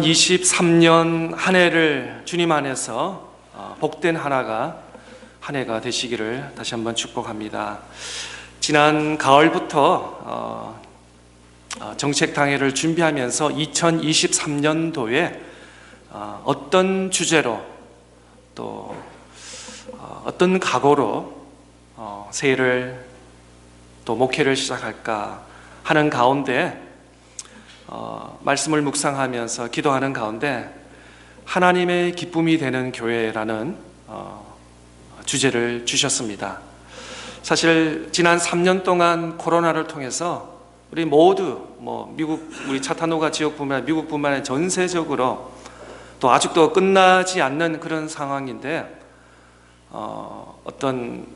2023년 한 해를 주님 안에서 복된 한 해가 되시기를 다시 한번 축복합니다. 지난 가을부터 정책당회를 준비하면서 2023년도에 어떤 주제로 또 어떤 각오로 새해를 또 목회를 시작할까 하는 가운데 말씀을 묵상하면서 기도하는 가운데 하나님의 기쁨이 되는 교회라는 주제를 주셨습니다. 사실 지난 3년 동안 코로나를 통해서 우리 모두 미국 우리 차타노가 지역뿐만 미국뿐만 아니라 전세적으로 또 아직도 끝나지 않는 그런 상황인데 어떤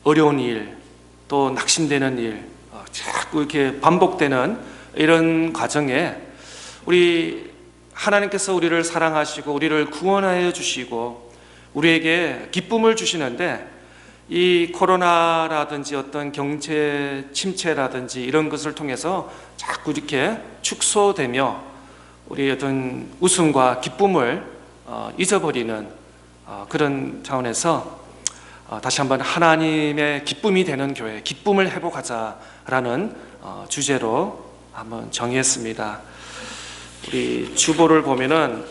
어려운 일 또 낙심되는 일 자꾸 이렇게 반복되는 이런 과정에 우리 하나님께서 우리를 사랑하시고 우리를 구원하여 주시고 우리에게 기쁨을 주시는데 이 코로나라든지 어떤 경제 침체라든지 이런 것을 통해서 자꾸 이렇게 축소되며 우리 어떤 웃음과 기쁨을 잊어버리는 그런 차원에서 다시 한번 하나님의 기쁨이 되는 교회, 기쁨을 회복하자라는 주제로 한번 정했습니다. 우리 주보를 보면은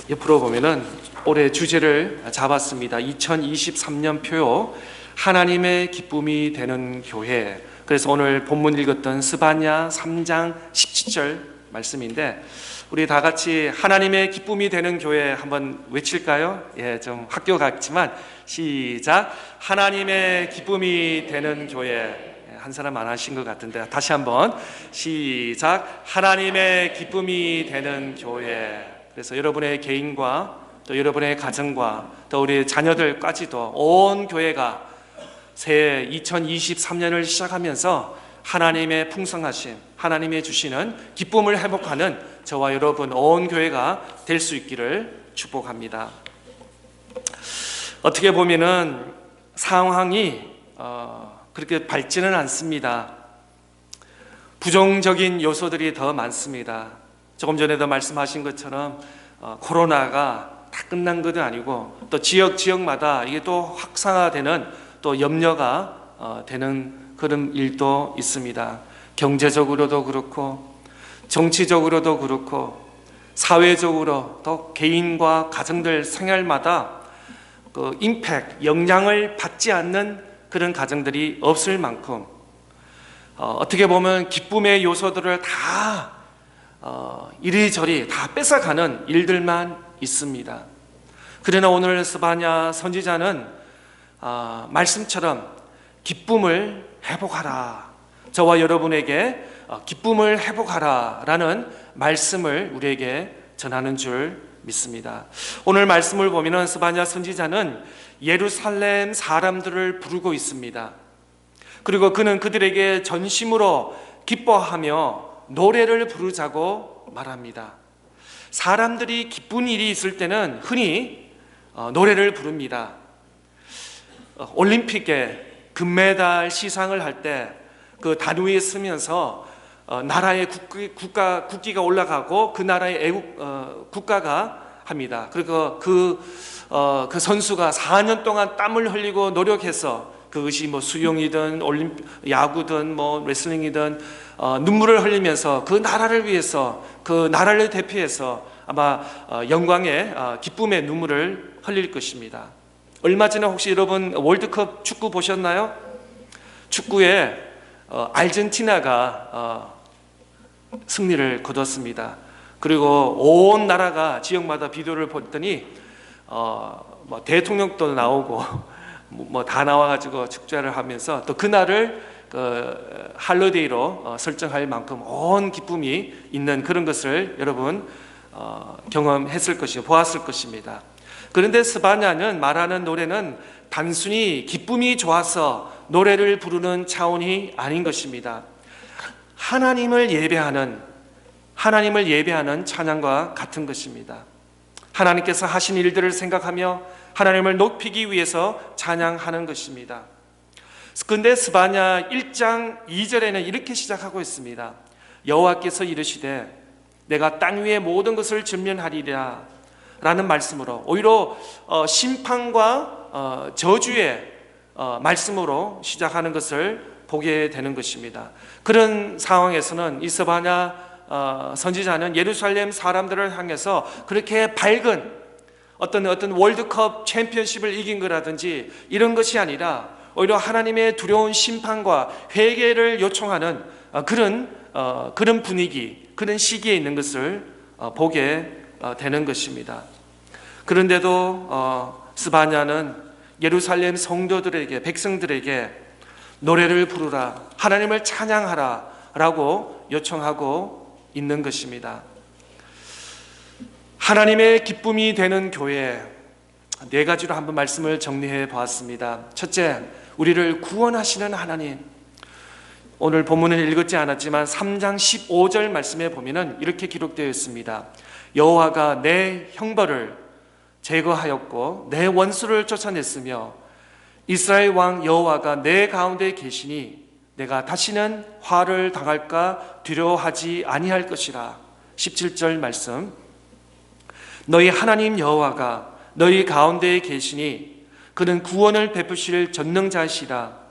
옆으로 보면은 올해 주제를 잡았습니다. 2023년 표요 하나님의 기쁨이 되는 교회. 그래서 오늘 본문 읽었던 스바냐 3장 17절 말씀인데 우리 다 같이 하나님의 기쁨이 되는 교회 한번 외칠까요? 예, 좀 학교 같지만 시작. 하나님의 기쁨이 되는 교회. 한 사람 안 하신 것 같은데 다시 한번 시작. 하나님의 기쁨이 되는 교회. 그래서 여러분의 개인과 또 여러분의 가정과 또 우리 자녀들까지도 온 교회가 새해 2023년을 시작하면서 하나님의 풍성하심, 하나님의 주시는 기쁨을 회복하는 저와 여러분 온 교회가 될 수 있기를 축복합니다. 어떻게 보면은 상황이 그렇게 밝지는 않습니다. 부정적인 요소들이 더 많습니다. 조금 전에도 말씀하신 것처럼 코로나가 다 끝난 것은 아니고 또 지역마다 이게 또 확산화되는 또 염려가 되는 그런 일도 있습니다. 경제적으로도 그렇고 정치적으로도 그렇고 사회적으로 또 개인과 가정들 생활마다 그 임팩트, 영향을 받지 않는 그런 가정들이 없을 만큼 어떻게 보면 기쁨의 요소들을 다 이리저리 다 뺏어가는 일들만 있습니다. 그러나 오늘 스바냐 선지자는 말씀처럼 기쁨을 회복하라, 저와 여러분에게 기쁨을 회복하라 라는 말씀을 우리에게 전하는 줄 믿습니다. 오늘 말씀을 보면 스바냐 선지자는 예루살렘 사람들을 부르고 있습니다. 그리고 그는 그들에게 전심으로 기뻐하며 노래를 부르자고 말합니다. 사람들이 기쁜 일이 있을 때는 흔히 노래를 부릅니다. 올림픽에 금메달 시상을 할 때 그 단위에 쓰면서 나라의 국기가 올라가고 그 나라의 국가가 합니다. 그리고 그 선수가 4년 동안 땀을 흘리고 노력해서 그것이 수영이든 야구든 레슬링이든 눈물을 흘리면서 그 나라를 위해서 그 나라를 대표해서 아마 영광의 기쁨의 눈물을 흘릴 것입니다. 얼마 전에 혹시 여러분 월드컵 축구 보셨나요? 축구에 아르헨티나가 승리를 거뒀습니다. 그리고 온 나라가 지역마다 비디오를 봤더니 대통령도 나오고 다 나와가지고 축제를 하면서 또 그날을 할로데이로 설정할 만큼 온 기쁨이 있는 그런 것을 여러분 경험했을 것이고 보았을 것입니다. 그런데 스바냐는 말하는 노래는 단순히 기쁨이 좋아서 노래를 부르는 차원이 아닌 것입니다. 하나님을 예배하는 찬양과 같은 것입니다. 하나님께서 하신 일들을 생각하며 하나님을 높이기 위해서 찬양하는 것입니다. 그런데 스바냐 1장 2절에는 이렇게 시작하고 있습니다. 여호와께서 이르시되 내가 땅 위의 모든 것을 전면하리라 라는 말씀으로, 오히려 심판과 저주의 말씀으로 시작하는 것을 보게 되는 것입니다. 그런 상황에서는 이 스바냐 선지자는 예루살렘 사람들을 향해서 그렇게 밝은 어떤 월드컵 챔피언십을 이긴 거라든지 이런 것이 아니라 오히려 하나님의 두려운 심판과 회개를 요청하는 그런 분위기, 그런 시기에 있는 것을 보게 되는 것입니다. 그런데도 스바냐는 예루살렘 성도들에게, 백성들에게 노래를 부르라, 하나님을 찬양하라 라고 요청하고 있는 것입니다. 하나님의 기쁨이 되는 교회, 네 가지로 한번 말씀을 정리해 보았습니다. 첫째, 우리를 구원하시는 하나님. 오늘 본문을 읽지 않았지만 3장 15절 말씀에 보면은 이렇게 기록되어 있습니다. 여호와가 내 형벌을 제거하였고 내 원수를 쫓아냈으며 이스라엘 왕 여호와가 내 가운데 계시니 내가 다시는 화를 당할까 두려워하지 아니할 것이라. 17절 말씀, 너희 하나님 여호와가 너희 가운데 계시니 그는 구원을 베푸실 전능자시라.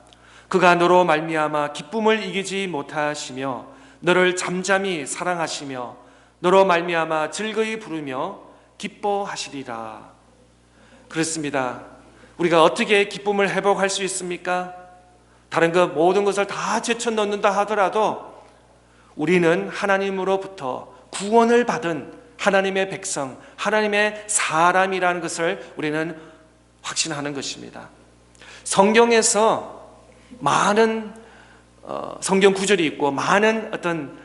그가 너로 말미암아 기쁨을 이기지 못하시며 너를 잠잠히 사랑하시며 너로 말미암아 즐거이 부르며 기뻐하시리라. 그렇습니다. 우리가 어떻게 기쁨을 회복할 수 있습니까? 다른 것 모든 것을 다 제쳐놓는다 하더라도 우리는 하나님으로부터 구원을 받은 하나님의 백성, 하나님의 사람이라는 것을 우리는 확신하는 것입니다. 성경에서 많은 성경 구절이 있고 많은 어떤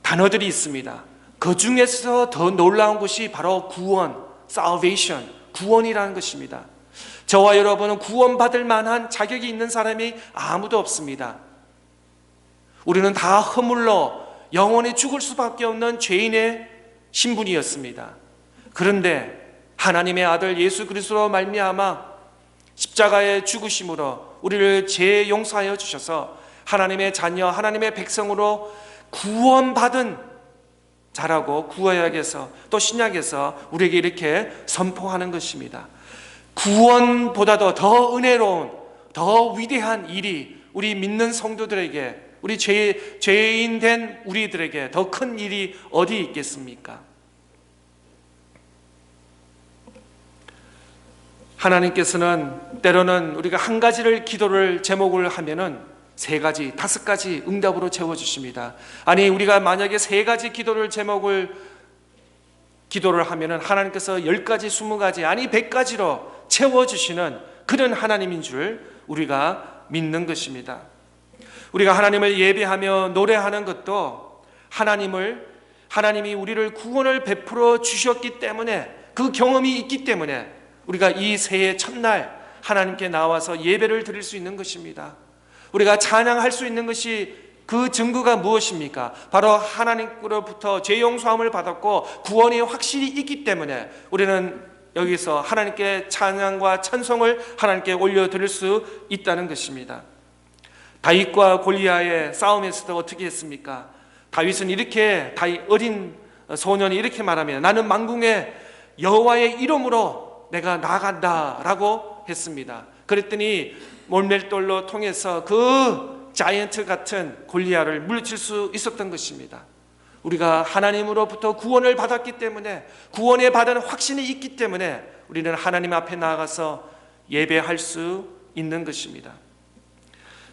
단어들이 있습니다. 그 중에서 더 놀라운 것이 바로 구원, salvation, 구원이라는 것입니다. 저와 여러분은 구원받을 만한 자격이 있는 사람이 아무도 없습니다. 우리는 다 허물러 영원히 죽을 수밖에 없는 죄인의 신분이었습니다. 그런데 하나님의 아들 예수 그리스도로 말미암아 십자가의 죽으심으로 우리를 죄 용서하여 주셔서 하나님의 자녀, 하나님의 백성으로 구원받은 자라고 구약에서 또 신약에서 우리에게 이렇게 선포하는 것입니다. 구원보다도 더 은혜로운, 더 위대한 일이 우리 믿는 성도들에게, 우리 죄인 된 우리들에게 더 큰 일이 어디 있겠습니까? 하나님께서는 때로는 우리가 한 가지를 기도를 제목을 하면은 세 가지, 다섯 가지 응답으로 채워주십니다. 아니, 우리가 만약에 세 가지 기도를 하면은 하나님께서 10가지, 20가지, 아니 100가지로 채워주시는 그런 하나님인 줄 우리가 믿는 것입니다. 우리가 하나님을 예배하며 노래하는 것도 하나님이 우리를 구원을 베풀어 주셨기 때문에, 그 경험이 있기 때문에 우리가 이 새해 첫날 하나님께 나와서 예배를 드릴 수 있는 것입니다. 우리가 찬양할 수 있는 것이 그 증거가 무엇입니까? 바로 하나님으로부터 죄 용서함을 받았고 구원이 확실히 있기 때문에 우리는 여기서 하나님께 찬양과 찬송을 하나님께 올려드릴 수 있다는 것입니다. 다윗과 골리앗의 싸움에서도 어떻게 했습니까? 다윗은 이렇게, 어린 소년이 이렇게 말합니다. 나는 만군의 여호와의 이름으로 내가 나간다 라고 했습니다. 그랬더니 몰멜돌로 통해서 그 자이언트 같은 골리앗을 물리칠 수 있었던 것입니다. 우리가 하나님으로부터 구원을 받았기 때문에, 구원에 받은 확신이 있기 때문에 우리는 하나님 앞에 나아가서 예배할 수 있는 것입니다.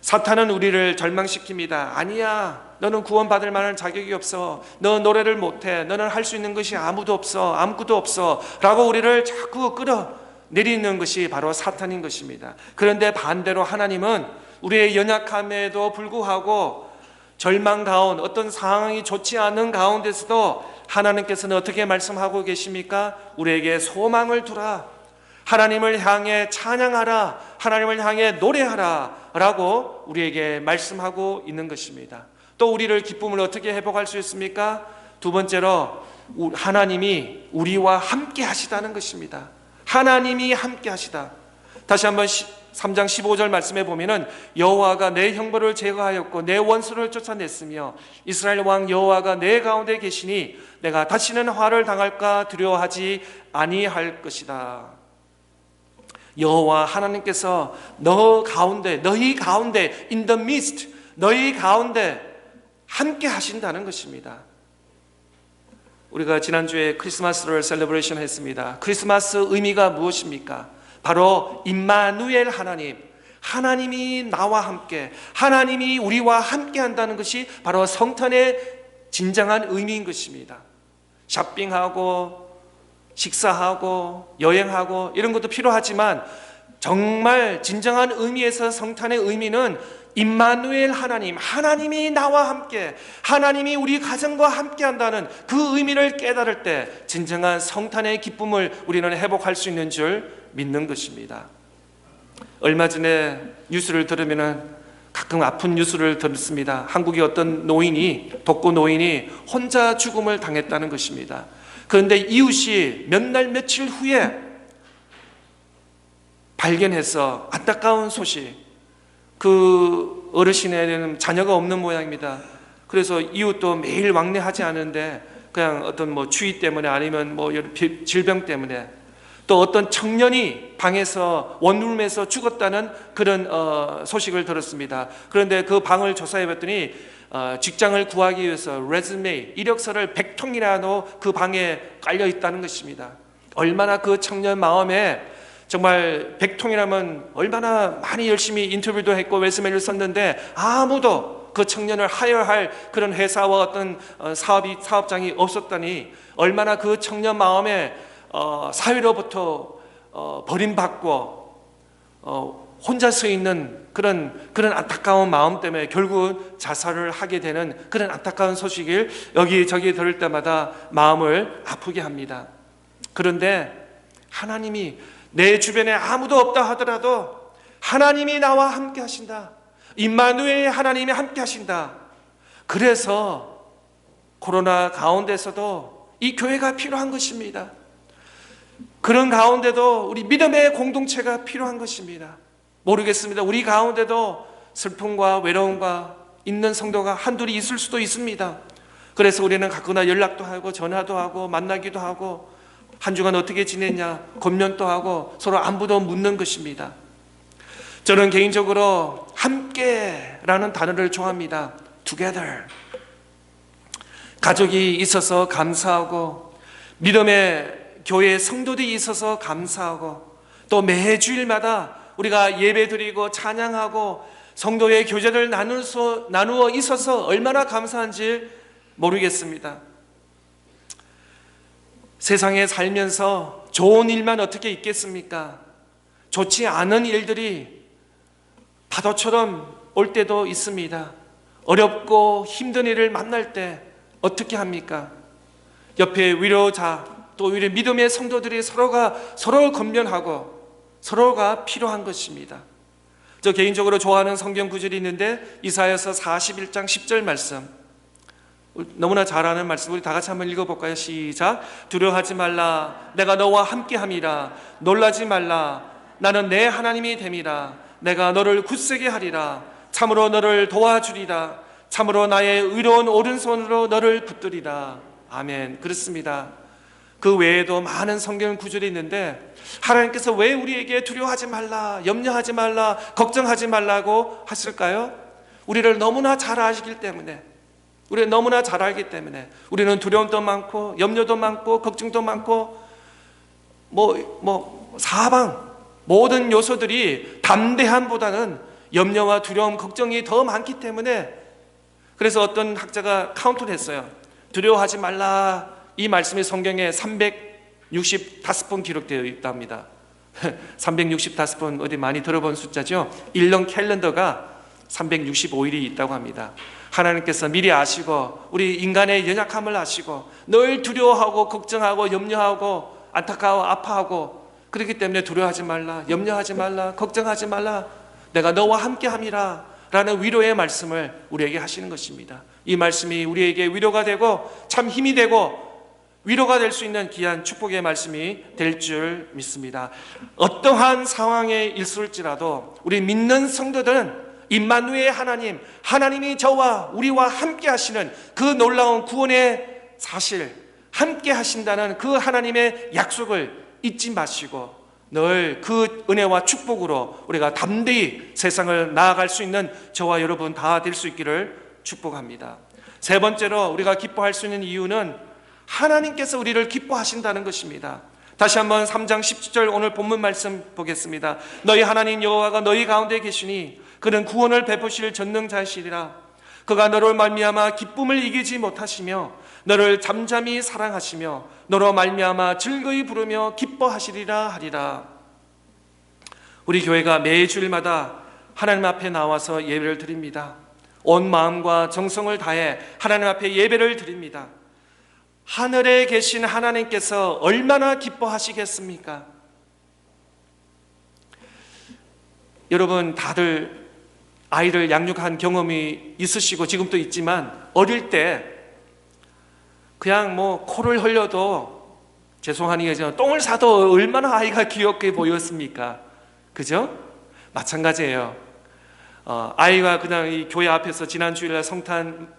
사탄은 우리를 절망시킵니다. 아니야, 너는 구원받을 만한 자격이 없어, 너 노래를 못해, 너는 할 수 있는 것이 아무도 없어, 아무것도 없어 라고 우리를 자꾸 끌어내리는 것이 바로 사탄인 것입니다. 그런데 반대로 하나님은 우리의 연약함에도 불구하고 절망 가운데, 어떤 상황이 좋지 않은 가운데서도 하나님께서는 어떻게 말씀하고 계십니까? 우리에게 소망을 두라, 하나님을 향해 찬양하라, 하나님을 향해 노래하라 라고 우리에게 말씀하고 있는 것입니다. 또 우리를 기쁨을 어떻게 회복할 수 있습니까? 두 번째로 하나님이 우리와 함께 하시다는 것입니다. 하나님이 함께 하시다. 다시 한번 3장 15절 말씀에 보면은 여호와가 내 형벌을 제거하였고 내 원수를 쫓아냈으며 이스라엘 왕 여호와가 내 가운데 계시니 내가 다시는 화를 당할까 두려워하지 아니할 것이다. 여호와 하나님께서 너희 가운데 in the midst, 너희 가운데 함께 하신다는 것입니다. 우리가 지난주에 크리스마스를 셀러브레이션 했습니다. 크리스마스 의미가 무엇입니까? 바로 임마누엘 하나님이 나와 함께, 하나님이 우리와 함께 한다는 것이 바로 성탄의 진정한 의미인 것입니다. 쇼핑하고 식사하고 여행하고 이런 것도 필요하지만 정말 진정한 의미에서 성탄의 의미는 임마누엘 하나님이 나와 함께, 하나님이 우리 가정과 함께 한다는 그 의미를 깨달을 때 진정한 성탄의 기쁨을 우리는 회복할 수 있는 줄 믿는 것입니다. 얼마 전에 뉴스를 들으면 가끔 아픈 뉴스를 들었습니다. 한국의 어떤 독거 노인이 혼자 죽음을 당했다는 것입니다. 그런데 이웃이 몇 날 며칠 후에 발견해서 안타까운 소식, 그 어르신에는 자녀가 없는 모양입니다. 그래서 이웃도 매일 왕래하지 않은데 그냥 어떤 추위 때문에 아니면 질병 때문에, 또 어떤 청년이 방에서 원룸에서 죽었다는 그런 소식을 들었습니다. 그런데 그 방을 조사해 봤더니 직장을 구하기 위해서 레즈메, 이력서를 100통이나 그 방에 깔려 있다는 것입니다. 얼마나 그 청년 마음에, 정말 100통이라면 얼마나 많이 열심히 인터뷰도 했고 레즈메를 썼는데 아무도 그 청년을 하여할 그런 회사와 어떤 사업장이 없었다니, 얼마나 그 청년 마음에 사회로부터 버림받고 혼자 서 있는 그런 안타까운 마음 때문에 결국 자살을 하게 되는 그런 안타까운 소식을 여기저기 들을 때마다 마음을 아프게 합니다. 그런데 하나님이 내 주변에 아무도 없다 하더라도 하나님이 나와 함께 하신다. 임마누엘 하나님이 함께 하신다. 그래서 코로나 가운데서도 이 교회가 필요한 것입니다. 그런 가운데도 우리 믿음의 공동체가 필요한 것입니다. 모르겠습니다. 우리 가운데도 슬픔과 외로움과 있는 성도가 한둘이 있을 수도 있습니다. 그래서 우리는 가끔나 연락도 하고 전화도 하고 만나기도 하고 한 주간 어떻게 지냈냐 권면도 하고 서로 안부도 묻는 것입니다. 저는 개인적으로 함께라는 단어를 좋아합니다. Together. 가족이 있어서 감사하고, 믿음의 교회 성도들이 있어서 감사하고, 또 매 주일마다 우리가 예배드리고 찬양하고 성도의 교제를 나누어 있어서 얼마나 감사한지 모르겠습니다. 세상에 살면서 좋은 일만 어떻게 있겠습니까? 좋지 않은 일들이 파도처럼 올 때도 있습니다. 어렵고 힘든 일을 만날 때 어떻게 합니까? 옆에 위로자, 또 우리 믿음의 성도들이 서로가 서로를 권면하고 서로가 필요한 것입니다. 저 개인적으로 좋아하는 성경 구절이 있는데 이사야서 41장 10절 말씀, 너무나 잘 아는 말씀, 우리 다 같이 한번 읽어볼까요? 시작. 두려워하지 말라, 내가 너와 함께함이라. 놀라지 말라, 나는 내 하나님이 됨이라. 내가 너를 굳세게 하리라. 참으로 너를 도와주리라. 참으로 나의 의로운 오른손으로 너를 붙들리라. 아멘. 그렇습니다. 그 외에도 많은 성경 구절이 있는데 하나님께서 왜 우리에게 두려워하지 말라, 염려하지 말라, 걱정하지 말라고 하실까요? 우리를 너무나 잘 아시기 때문에, 우리는 너무나 잘 알기 때문에. 우리는 두려움도 많고 염려도 많고 걱정도 많고 사방 모든 요소들이 담대함보다는 염려와 두려움, 걱정이 더 많기 때문에, 그래서 어떤 학자가 카운트를 했어요. 두려워하지 말라, 이 말씀이 성경에 365번 기록되어 있답니다. 365번 어디 많이 들어본 숫자죠. 1년 캘린더가 365일이 있다고 합니다. 하나님께서 미리 아시고 우리 인간의 연약함을 아시고 늘 두려워하고 걱정하고 염려하고 안타까워 아파하고, 그렇기 때문에 두려워하지 말라, 염려하지 말라, 걱정하지 말라, 내가 너와 함께함이라 라는 위로의 말씀을 우리에게 하시는 것입니다. 이 말씀이 우리에게 위로가 되고 참 힘이 되고 위로가 될 수 있는 귀한 축복의 말씀이 될 줄 믿습니다. 어떠한 상황에 있을지라도 우리 믿는 성도들은 임마누엘 하나님, 하나님이 저와 우리와 함께 하시는 그 놀라운 구원의 사실, 함께 하신다는 그 하나님의 약속을 잊지 마시고 늘 그 은혜와 축복으로 우리가 담대히 세상을 나아갈 수 있는 저와 여러분 다 될 수 있기를 축복합니다. 세 번째로 우리가 기뻐할 수 있는 이유는 하나님께서 우리를 기뻐하신다는 것입니다. 다시 한번 3장 17절 오늘 본문 말씀 보겠습니다. 너희 하나님 여호와가 너희 가운데 계시니 그는 구원을 베푸실 전능자시리라. 그가 너를 말미암아 기쁨을 이기지 못하시며 너를 잠잠히 사랑하시며 너로 말미암아 즐거이 부르며 기뻐하시리라 하리라. 우리 교회가 매주일마다 하나님 앞에 나와서 예배를 드립니다. 온 마음과 정성을 다해 하나님 앞에 예배를 드립니다. 하늘에 계신 하나님께서 얼마나 기뻐하시겠습니까? 여러분 다들 아이를 양육한 경험이 있으시고 지금도 있지만 어릴 때 그냥 뭐 코를 흘려도 죄송하니까 똥을 싸도 얼마나 아이가 귀엽게 보였습니까? 그죠? 마찬가지예요. 아이가 그냥 이 교회 앞에서 지난 주일날 성탄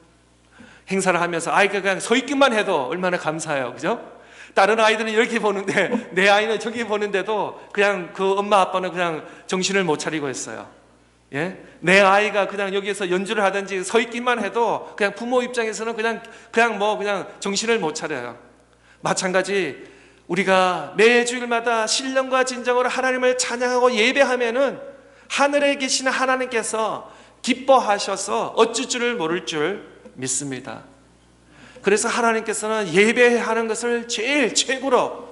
행사를 하면서 아이가 그냥 서 있기만 해도 얼마나 감사해요. 그죠? 다른 아이들은 이렇게 보는데 내 아이는 저기 보는데도 그냥 그 엄마 아빠는 그냥 정신을 못 차리고 있어요. 예? 내 아이가 그냥 여기에서 연주를 하든지 서 있기만 해도 그냥 부모 입장에서는 그냥 정신을 못 차려요. 마찬가지 우리가 매 주일마다 신령과 진정으로 하나님을 찬양하고 예배하면은 하늘에 계신 하나님께서 기뻐하셔서 어쩔 줄을 모를 줄 믿습니다. 그래서 하나님께서는 예배하는 것을 제일 최고로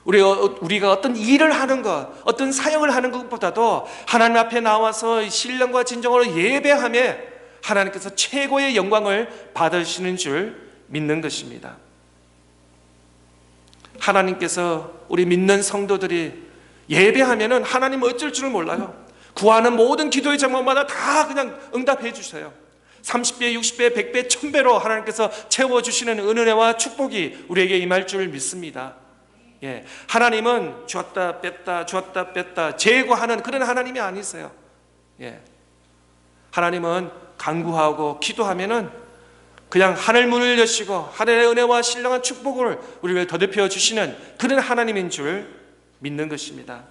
우리가 어떤 일을 하는 것, 어떤 사역을 하는 것보다도 하나님 앞에 나와서 신령과 진정으로 예배하며 하나님께서 최고의 영광을 받으시는 줄 믿는 것입니다. 하나님께서 우리 믿는 성도들이 예배하면은 하나님 어쩔 줄을 몰라요. 구하는 모든 기도의 제목마다 다 그냥 응답해 주세요. 30배, 60배, 100배, 1000배로 하나님께서 채워주시는 은혜와 축복이 우리에게 임할 줄 믿습니다. 예, 하나님은 주었다 뺐다 제거하는 그런 하나님이 아니세요. 예, 하나님은 간구하고 기도하면은 그냥 하늘 문을 여시고 하늘의 은혜와 신령한 축복을 우리를 더럽혀 주시는 그런 하나님인 줄 믿는 것입니다.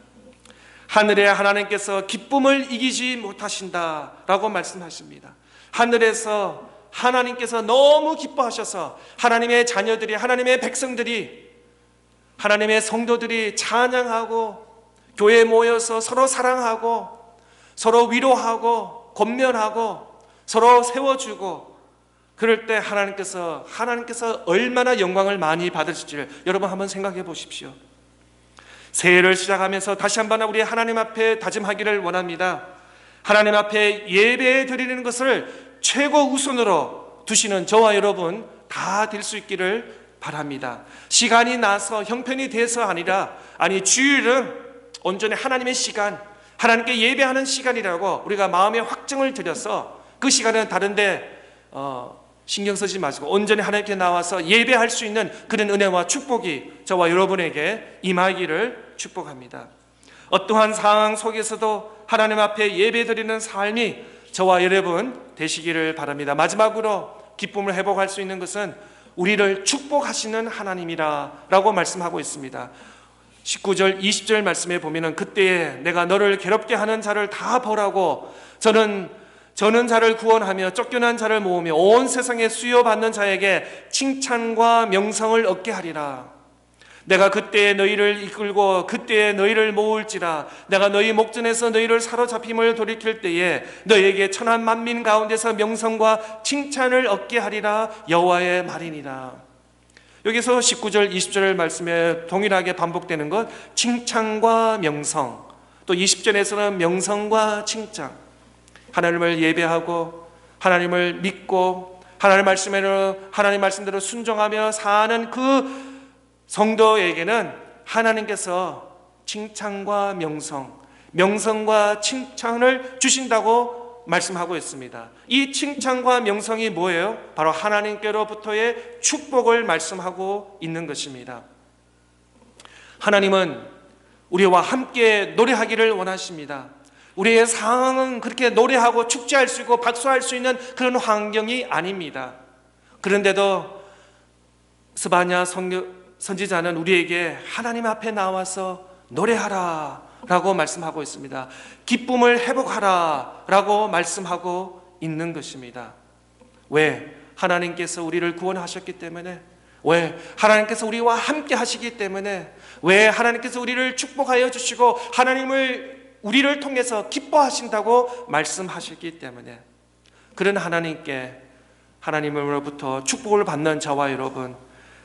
하늘의 하나님께서 기쁨을 이기지 못하신다라고 말씀하십니다. 하늘에서 하나님께서 너무 기뻐하셔서 하나님의 자녀들이, 하나님의 백성들이, 하나님의 성도들이 찬양하고 교회에 모여서 서로 사랑하고 서로 위로하고 권면하고 서로 세워주고 그럴 때 하나님께서 얼마나 영광을 많이 받으실지를 여러분 한번 생각해 보십시오. 새해를 시작하면서 다시 한번 우리 하나님 앞에 다짐하기를 원합니다. 하나님 앞에 예배 드리는 것을 최고 우선으로 두시는 저와 여러분 다 될 수 있기를 바랍니다. 시간이 나서 형편이 돼서 아니라 주일은 온전히 하나님의 시간, 하나님께 예배하는 시간이라고 우리가 마음의 확정을 드려서 그 시간은 다른데 신경 쓰지 마시고 온전히 하나님께 나와서 예배할 수 있는 그런 은혜와 축복이 저와 여러분에게 임하기를 축복합니다. 어떠한 상황 속에서도 하나님 앞에 예배드리는 삶이 저와 여러분 되시기를 바랍니다. 마지막으로 기쁨을 회복할 수 있는 것은 우리를 축복하시는 하나님이라고 말씀하고 있습니다. 19절 20절 말씀에 보면은 그때에 내가 너를 괴롭게 하는 자를 다 벌하고 저는 자를 구원하며 쫓겨난 자를 모으며 온 세상에 수요받는 자에게 칭찬과 명성을 얻게 하리라. 내가 그때에 너희를 이끌고 그때에 너희를 모을지라. 내가 너희 목전에서 너희를 사로잡힘을 돌이킬 때에 너희에게 천한 만민 가운데서 명성과 칭찬을 얻게 하리라. 여호와의 말이니라. 여기서 19절 20절 말씀에 동일하게 반복되는 것, 칭찬과 명성, 또 20절에서는 명성과 칭찬. 하나님을 예배하고 하나님을 믿고 하나님 말씀대로 순종하며 사는 그 성도에게는 하나님께서 칭찬과 명성과 칭찬을 주신다고 말씀하고 있습니다. 이 칭찬과 명성이 뭐예요? 바로 하나님께로부터의 축복을 말씀하고 있는 것입니다. 하나님은 우리와 함께 노래하기를 원하십니다. 우리의 상황은 그렇게 노래하고 축제할 수 있고 박수할 수 있는 그런 환경이 아닙니다. 그런데도 스바냐 선지자는 우리에게 하나님 앞에 나와서 노래하라 라고 말씀하고 있습니다. 기쁨을 회복하라 라고 말씀하고 있는 것입니다. 왜? 하나님께서 우리를 구원하셨기 때문에, 왜? 하나님께서 우리와 함께 하시기 때문에, 왜? 하나님께서 우리를 축복하여 주시고 우리를 통해서 기뻐하신다고 말씀하셨기 때문에, 그런 하나님으로부터 축복을 받는 저와 여러분,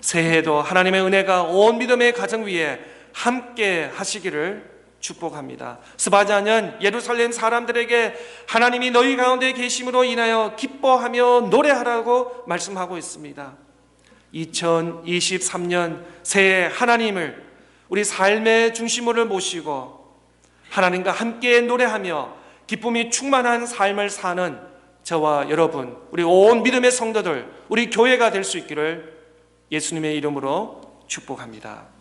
새해에도 하나님의 은혜가 온 믿음의 가정 위에 함께 하시기를 축복합니다. 스바냐는 예루살렘 사람들에게 하나님이 너희 가운데 계심으로 인하여 기뻐하며 노래하라고 말씀하고 있습니다. 2023년 새해 하나님을 우리 삶의 중심으로 모시고 하나님과 함께 노래하며 기쁨이 충만한 삶을 사는 저와 여러분, 우리 온 믿음의 성도들, 우리 교회가 될 수 있기를 예수님의 이름으로 축복합니다.